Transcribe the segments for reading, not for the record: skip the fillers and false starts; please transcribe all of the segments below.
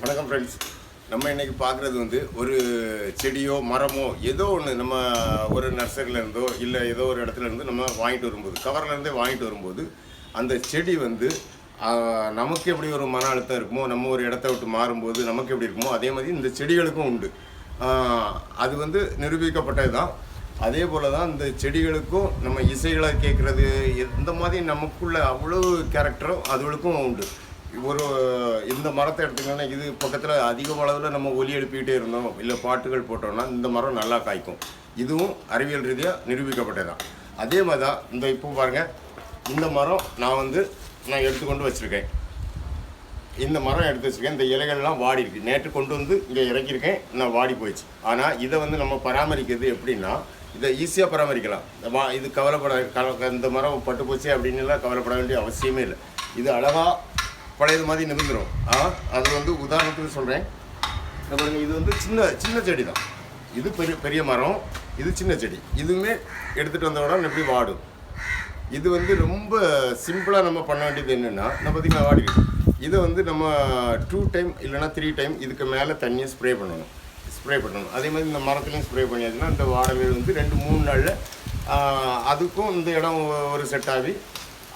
வணக்கம் ஃப்ரெண்ட்ஸ். நம்ம இன்றைக்கி பார்க்குறது வந்து ஒரு செடியோ மரமோ ஏதோ ஒன்று நம்ம ஒரு நர்சரியிலேருந்தோ இல்லை ஏதோ ஒரு இடத்துலேருந்து நம்ம வாங்கிட்டு வரும்போது கவர்லேருந்தே வாங்கிட்டு வரும்போது அந்த செடி வந்து நமக்கு எப்படி ஒரு மன அழுத்தம் இருக்குமோ, நம்ம ஒரு இடத்த விட்டு மாறும்போது நமக்கு எப்படி இருக்குமோ அதே மாதிரி இந்த செடிகளுக்கும் உண்டு. அது வந்து நிரூபிக்கப்பட்டது தான். அதே போல் தான் இந்த செடிகளுக்கும் நம்ம இசைகளை கேட்குறது இந்த மாதிரி நமக்குள்ள அவ்வளோ கேரக்டரும் அதுகளுக்கும் உண்டு. ஒரு இந்த மரத்தை எடுத்துக்கிட்டோன்னா இது பக்கத்தில் அதிக அளவில் நம்ம ஒலி எழுப்பிக்கிட்டே இருந்தோம் இல்லை பாட்டுகள் போட்டோம்னா இந்த மரம் நல்லா காய்க்கும். இதுவும் அறிவியல் ரீதியாக நிரூபிக்கப்பட்டதான். அதே மாதிரி தான் இந்த இப்போ பாருங்கள், இந்த மரம் நான் எடுத்துக்கொண்டு வச்சுருக்கேன். இந்த மரம் எடுத்து வச்சுருக்கேன். இந்த இலைகள்லாம் வாடி இருக்குது. நேற்று கொண்டு வந்து இங்கே இறக்கியிருக்கேன், நான் வாடி போயிடுச்சு. ஆனால் இதை வந்து நம்ம பராமரிக்கிறது எப்படின்னா, இதை ஈஸியாக பராமரிக்கலாம். இது இந்த மரம் பட்டு போச்சு அப்படின்னுலாம் கவலைப்பட வேண்டிய அவசியமே இல்லை. இது அழகாக பழையது மாதிரி நிமிந்துடும். அது வந்து உதாரணத்துக்கு சொல்கிறேன். இது வந்து சின்ன செடி தான். இது பெரிய மரம், இது சின்ன செடி. இதுவுமே எடுத்துகிட்டு வந்த உடனே எப்படி வாடும். இது வந்து ரொம்ப சிம்பிளாக நம்ம பண்ண வேண்டியது என்னென்னா, நம்ம பார்த்திங்கன்னா வாடிக்கும். இதை வந்து நம்ம 2 டைம் இல்லைனா 3 டைம் இதுக்கு மேலே தண்ணியை ஸ்ப்ரே பண்ணணும். அதே மாதிரி இந்த மரத்துலையும் ஸ்ப்ரே பண்ணியாச்சுன்னா இந்த வாடகைகள் வந்து 2-3 நாளில் அதுக்கும் இந்த இடம் ஒரு செட் ஆகி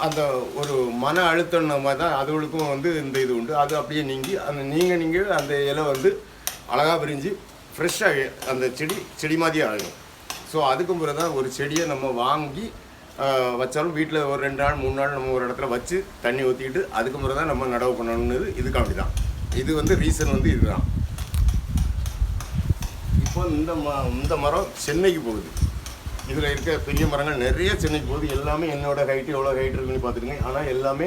அந்த ஒரு மன அழுத்தம் மாதிரி தான் அதுகளுக்கும் வந்து இந்த இது உண்டு. அது அப்படியே நீங்கி நீங்கள் அந்த இலை வந்து அழகாக விரிஞ்சு ஃப்ரெஷ்ஷாக அந்த செடி மாதிரியே ஆகும். ஸோ அதுக்கும் பிறகு தான் ஒரு செடியை நம்ம வாங்கி வச்சாலும் வீட்டில் ஒரு 2 நாள் 3 நாள் நம்ம ஒரு இடத்துல வச்சு தண்ணி ஊற்றிக்கிட்டு அதுக்கு பிறகு தான் நம்ம நடவு பண்ணணுன்னு இதுக்காண்டி தான். இது வந்து ரீசன் வந்து இதுதான். இப்போ இந்த மரம் சென்னைக்கு போகுது. இதில் இருக்க பெரிய மரங்கள் நிறைய சென்னைக்கு போகுது. எல்லாமே என்னோட ஹைட்டு எவ்வளோ ஹைட் இருக்குன்னு பார்த்துருங்க. ஆனால் எல்லாமே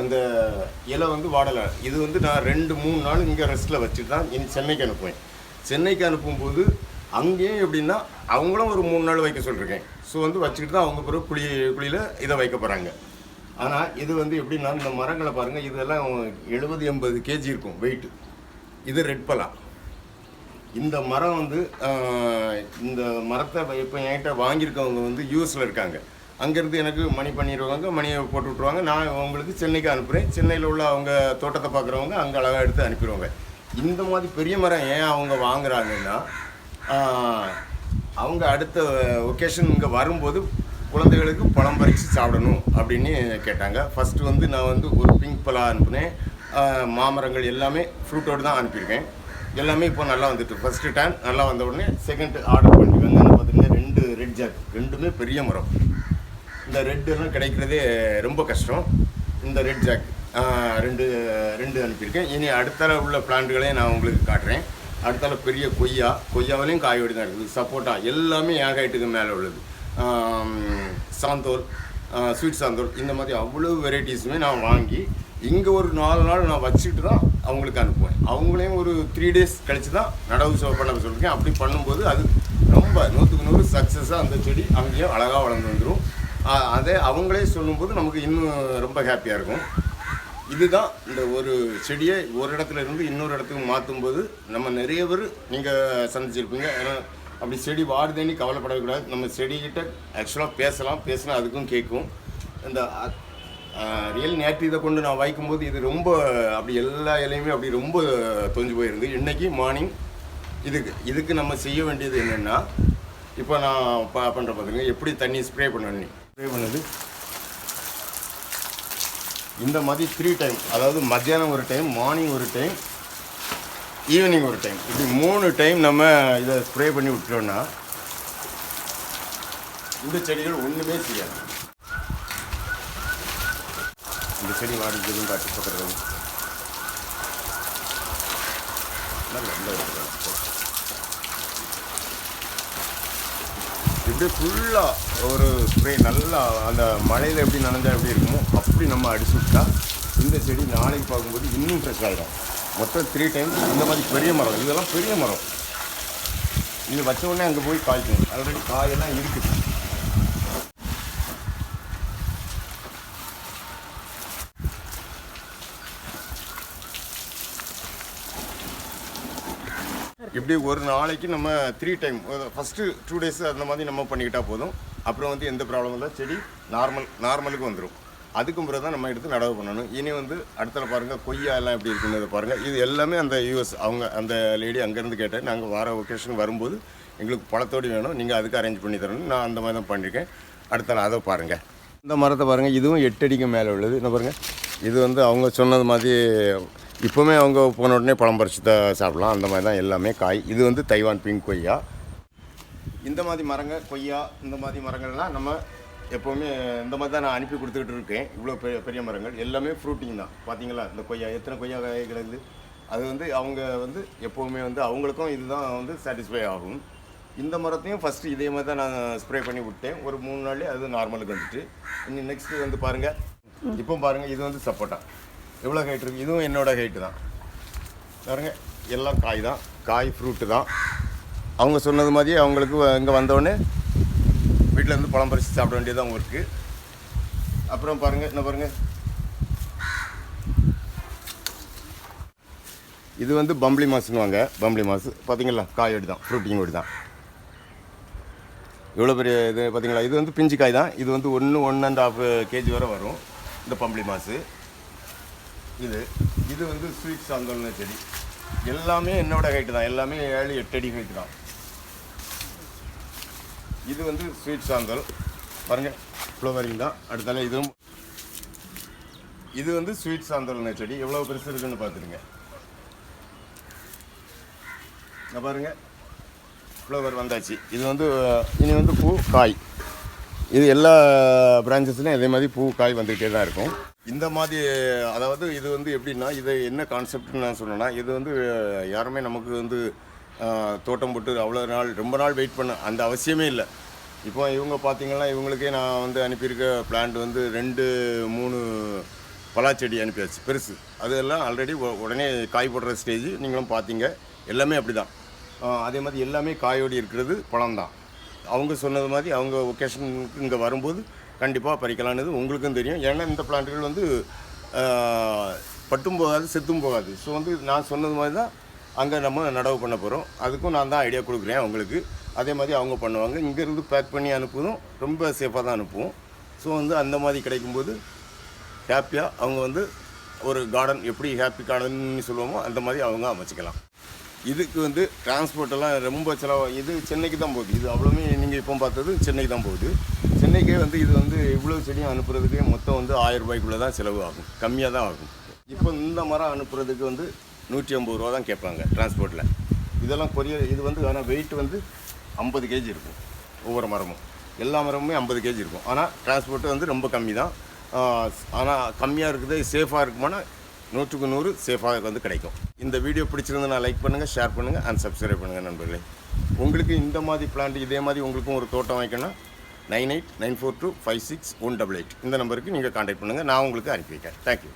அந்த இலை வந்து வாடலை. இது வந்து நான் 2-3 நாள் இங்கே ரெஸ்ட்டில் வச்சுட்டு தான் சென்னைக்கு அனுப்புவேன். சென்னைக்கு அனுப்பும்போது அங்கேயும் எப்படின்னா அவங்களும் ஒரு 3 நாள் வைக்க சொல்லியிருக்கேன். ஸோ வந்து வச்சுக்கிட்டு தான் அவங்க பிறகு குழியில் இதை வைக்க போகிறாங்க. ஆனால் இது வந்து எப்படின்னா இந்த மரங்களை பாருங்கள், இதெல்லாம் 70-80 kg இருக்கும் வெயிட்டு. இது ரெட் பலா. இந்த மரம் வந்து இந்த மரத்தை இப்போ என்கிட்ட வாங்கியிருக்கவங்க வந்து யூஎஸில் இருக்காங்க. அங்கேருந்து எனக்கு மணி பண்ணிடுவாங்க, மணியை போட்டு விட்ருவாங்க. நான் அவங்களுக்கு சென்னைக்கு அனுப்புகிறேன். சென்னையில் உள்ள அவங்க தோட்டத்தை பார்க்குறவங்க அங்கே அழகாக எடுத்து அனுப்பிடுவாங்க. இந்த மாதிரி பெரிய மரம் ஏன் அவங்க வாங்குறாங்கன்னா, அவங்க அடுத்த ஒகேஷன் இங்கே வரும்போது குழந்தைகளுக்கு பழம் பறித்து சாப்பிடணும் அப்படின்னு கேட்டாங்க. ஃபஸ்ட்டு வந்து நான் வந்து ஒரு பிங்க் பலா அனுப்புனேன். மாமரங்கள் எல்லாமே ஃப்ரூட்டோடு தான் அனுப்பியிருக்கேன். எல்லாமே இப்போ நல்லா வந்துட்டு ஃபஸ்ட்டு டைம் நல்லா வந்த உடனே செகண்ட் ஆர்டர் பண்ணியிருக்காங்க. பார்த்திங்கன்னா 2 ரெட் ஜாக், 2மே பெரிய மரம். இந்த ரெட்டெல்லாம் கிடைக்கிறதே ரொம்ப கஷ்டம். இந்த ரெட் ஜாக் 2 அனுப்பியிருக்கேன். இனி அடுத்தால உள்ள பிளான்ட்டுகளையும் நான் உங்களுக்கு காட்டுறேன். அடுத்தால பெரிய கொய்யாவிலையும் காயோடி தான் இருக்குது. சப்போட்டா எல்லாமே என் ஹைட்டுக்கு மேலே உள்ளது. சாந்தோல், ஸ்வீட் சாந்தோல், இந்த மாதிரி அவ்வளோ வெரைட்டிஸுமே நான் வாங்கி இங்கே ஒரு 4 நாள் நான் வச்சுட்டு தான் அவங்களுக்கு அனுப்புவேன். அவங்களையும் ஒரு 3 days கழித்து தான் நடவு பண்ண சொல்லியிருக்கேன். அப்படி பண்ணும்போது அது ரொம்ப 100க்கு 100 சக்ஸஸாக அந்த செடி அங்கேயும் அழகாக வளர்ந்து வந்துடும். அதே அவங்களே சொல்லும்போது நமக்கு இன்னும் ரொம்ப ஹாப்பியாக இருக்கும். இதுதான் இந்த ஒரு செடியை ஒரு இடத்துல இருந்து இன்னொரு இடத்துக்கு மாற்றும்போது நம்ம நிறைய பேர் நீங்கள் சந்திச்சிருப்பீங்க. ஏன்னா அப்படி செடி வாடுதேன்னு கவலைப்படக்கூடாது. நம்ம செடிக்கிட்ட ஆக்சுவலாக பேசினா அதுக்கும் கேட்கும். இந்த ரியல் நேற்று இதை கொண்டு நான் வைக்கும்போது இது ரொம்ப அப்படி எல்லா இலையுமே அப்படி ரொம்ப தொஞ்சு போயிருந்து. இன்றைக்கி மார்னிங் இதுக்கு நம்ம செய்ய வேண்டியது என்னென்னா, இப்போ நான் பண்ணுற பார்த்துங்க எப்படி தண்ணி ஸ்ப்ரே பண்ணது இந்த மாதிரி 3 டைம், அதாவது மத்தியானம் ஒரு டைம், மார்னிங் ஒரு டைம், ஈவினிங் ஒரு டைம், இப்படி 3 டைம் நம்ம இதை ஸ்ப்ரே பண்ணி விட்டோம்னா இந்த செடிகள் ஒன்றுமே செய்யாது. இந்த செடி வாடிக்கிறதும் காட்டி பக்கத்தில் இப்படி ஃபுல்லாக ஒரு ஸ்ப்ரே நல்லா அந்த மழையில் எப்படி நனைஞ்சா எப்படி இருக்குமோ அப்படி நம்ம அடிச்சு விட்டா இந்த செடி நாளைக்கு பார்க்கும்போது இன்னும் ஃப்ரெஷ் ஆகிடும். மொத்தம் 3 டைம்ஸ் இந்த மாதிரி பெரிய மரம். இதெல்லாம் பெரிய மரம். இது வச்ச உடனே அங்கே போய் காய்க்கும். ஆல்ரெடி காயெல்லாம் இருக்குது. இப்படி ஒரு நாளைக்கு நம்ம 3 டைம், ஃபஸ்ட்டு 2 days அந்த மாதிரி நம்ம பண்ணிக்கிட்டால் போதும். அப்புறம் வந்து எந்த ப்ராப்ளமும் இல்லை, செடி நார்மலுக்கு வந்துடும். அதுக்கும் பிறகு தான் நம்ம எடுத்து நடவு பண்ணணும். இனி வந்து அடுத்தல பாருங்கள் கொய்யா எல்லாம் எப்படி இருக்குன்னு பாருங்கள். இது எல்லாமே அந்த யூஎஸ் அவங்க அந்த லேடி அங்கேருந்து கேட்டேன். நாங்கள் வார ஒகேஷன் வரும்போது எங்களுக்கு பழத்தோடு வேணும், நீங்கள் அதுக்கு அரேஞ்ச் பண்ணி தரணும். நான் அந்த மாதிரி தான் பண்ணியிருக்கேன். அடுத்தால அதை பாருங்கள். இந்த மரத்தை பாருங்கள், இதுவும் 8 அடிக்கு மேலே உள்ளது. என்ன பாருங்கள், இது வந்து அவங்க சொன்னது மாதிரி இப்போவுமே அவங்க போன உடனே பழம் பறித்து தான் சாப்பிடலாம். அந்த மாதிரி தான் எல்லாமே காய். இது வந்து தைவான் பிங்க் கொய்யா. இந்த மாதிரி மரங்கள் கொய்யா இந்த மாதிரி மரங்கள்லாம் நம்ம எப்போவுமே இந்த மாதிரி தான் நான் அனுப்பி கொடுத்துக்கிட்டு இருக்கேன். இவ்வளோ பெரிய பெரிய மரங்கள் எல்லாமே ஃப்ரூட்டிங் தான். பார்த்தீங்களா இந்த கொய்யா எத்தனை கொய்யா காய் கிடக்குது. அது வந்து அவங்க வந்து எப்போவுமே வந்து அவங்களுக்கும் இதுதான் வந்து சாட்டிஸ்ஃபை ஆகும். இந்த மரத்தையும் ஃபஸ்ட்டு இதே மாதிரி தான் நான் ஸ்ப்ரே பண்ணி விட்டேன். ஒரு 3 நாள்லேயே அது நார்மலுக்கு வந்துட்டு. இன்னும் நெக்ஸ்ட்டு வந்து பாருங்கள், இப்போ பாருங்கள் இது வந்து சப்போட்டா எவ்வளோ ஹைட் இருக்குது. இதுவும் என்னோடய ஹைட்டு தான் பாருங்கள். எல்லாம் காய் தான், காய் ஃப்ரூட்டு தான். அவங்க சொன்னது மாதிரியே அவங்களுக்கு இங்கே வந்தோடனே வீட்டில் இருந்து பழம் பறித்து சாப்பிட வேண்டியதான் இருக்குது. அப்புறம் பாருங்கள், என்ன பாருங்கள், இது வந்து பம்பளி மாசுன்னு வாங்க. பம்பளி மாசு பார்த்தீங்களா, காயோடு தான், ஃப்ரூட்டிங் ஓடி தான். இவ்வளோ பெரிய இது பார்த்தீங்களா. இது வந்து பிஞ்சு காய் தான். இது வந்து 1.5 கேஜி வரை வரும் இந்த பம்பளி மாசு. இது வந்து ஸ்வீட் சாந்தல்னு செடி. எல்லாமே என்னோட ஹைட்டு தான். எல்லாமே 7-8 அடி ஹைட்டு தான். இது வந்து ஸ்வீட் சாந்தல் பாருங்கள், ஃப்ளவரிங் தான். அடுத்தால இது வந்து ஸ்வீட் சாந்தல்னு செடி. எவ்வளோ பெருசு இருக்குன்னு பார்த்துருங்க. இங்கே பாருங்கள், ஃப்ளவர் வந்தாச்சு. இது வந்து இனி வந்து பூ காய். இது எல்லா பிரான்ச்சஸ்லையும் இதே மாதிரி பூ காய் வந்துக்கிட்டே தான் இருக்கும். இந்த மாதிரி அதாவது இது வந்து எப்படின்னா, இது என்ன கான்செப்ட்னு நான் சொன்னேன்னா, இது வந்து யாருமே நமக்கு வந்து தோட்டம் போட்டு அவ்வளோ நாள் ரொம்ப நாள் வெயிட் பண்ண அந்த அவசியமே இல்லை. இப்போ இவங்க பார்த்தீங்கன்னா, இவங்களுக்கே நான் வந்து அனுப்பியிருக்க பிளான்ட் வந்து 2-3 பலாச்செடி அனுப்பியாச்சு பெருசு. அதெல்லாம் ஆல்ரெடி உடனே காய் போடுற ஸ்டேஜ். நீங்களும் பார்த்தீங்க, எல்லாமே அப்படி தான். அதே மாதிரி எல்லாமே காயோடு இருக்கிறது பழம் தான். அவங்க சொன்னது மாதிரி அவங்க ஒகேஷனுக்கு இங்கே வரும்போது கண்டிப்பாக பறிக்கலான்னு உங்களுக்கும் தெரியும். ஏன்னா இந்த பிளான்ட்டுகள் வந்து பட்டும் போகாது, செத்தும் போகாது. ஸோ வந்து நான் சொன்னது மாதிரி தான் அங்கே நம்ம நடவு பண்ண போகிறோம். அதுக்கும் நான் தான் ஐடியா கொடுக்குறேன் அவங்களுக்கு. அதே மாதிரி அவங்க பண்ணுவாங்க. இங்கேருந்து பேக் பண்ணி அனுப்புவதும் ரொம்ப சேஃபாக தான் அனுப்புவோம். ஸோ வந்து அந்த மாதிரி கிடைக்கும்போது ஹாப்பியாக அவங்க வந்து ஒரு கார்டன் எப்படி ஹாப்பி கார்டன்னு சொல்லுவோமோ அந்த மாதிரி அவங்க அமைச்சிக்கலாம். இதுக்கு வந்து டிரான்ஸ்போர்ட்டெல்லாம் ரொம்ப செலவு. இது சென்னைக்கு தான் போகுது. இது அவ்வளோமே நீங்கள் இப்போ பார்த்தது சென்னைக்கு தான் போகுது. சென்னைக்கே வந்து இது வந்து இவ்வளோ செடியும் அனுப்புறதுக்கே மொத்தம் வந்து 1000 ரூபாய்க்குள்ளே தான் செலவு ஆகும், கம்மியாக தான் ஆகும். இப்போ இந்த மரம் அனுப்புறதுக்கு வந்து 150 ரூபா தான் கேட்பாங்க டிரான்ஸ்போர்ட்டில். இதெல்லாம் கொரியர். இது வந்து ஆனால் வெயிட் வந்து 50 கேஜி இருக்கும் ஒவ்வொரு மரமும். எல்லா மரமுமே 50 கேஜி இருக்கும். ஆனால் டிரான்ஸ்போர்ட்டு வந்து ரொம்ப கம்மி தான். ஆனால் கம்மியாக இருக்குது, சேஃபாக இருக்குமானா 100க்கு 100 சேஃபாக வந்து கிடைக்கும். இந்த வீடியோ பிடிச்சிருந்து நான் லைக் பண்ணுங்கள், ஷேர் பண்ணுங்கள் அண்ட் சப்ஸ்கிரைப் பண்ணுங்கள் நண்பர்களே. உங்களுக்கு இந்த மாதிரி பிளான்ட் இதே மாதிரி உங்களுக்கும் ஒரு தோட்டம் வைக்கணும்னா 9894256188 இந்த நம்பருக்கு நீங்கள் கான்டாக்ட் பண்ணுங்கள். நான் உங்களுக்கு அனுப்பி வைக்கிறேன். தேங்க்யூ.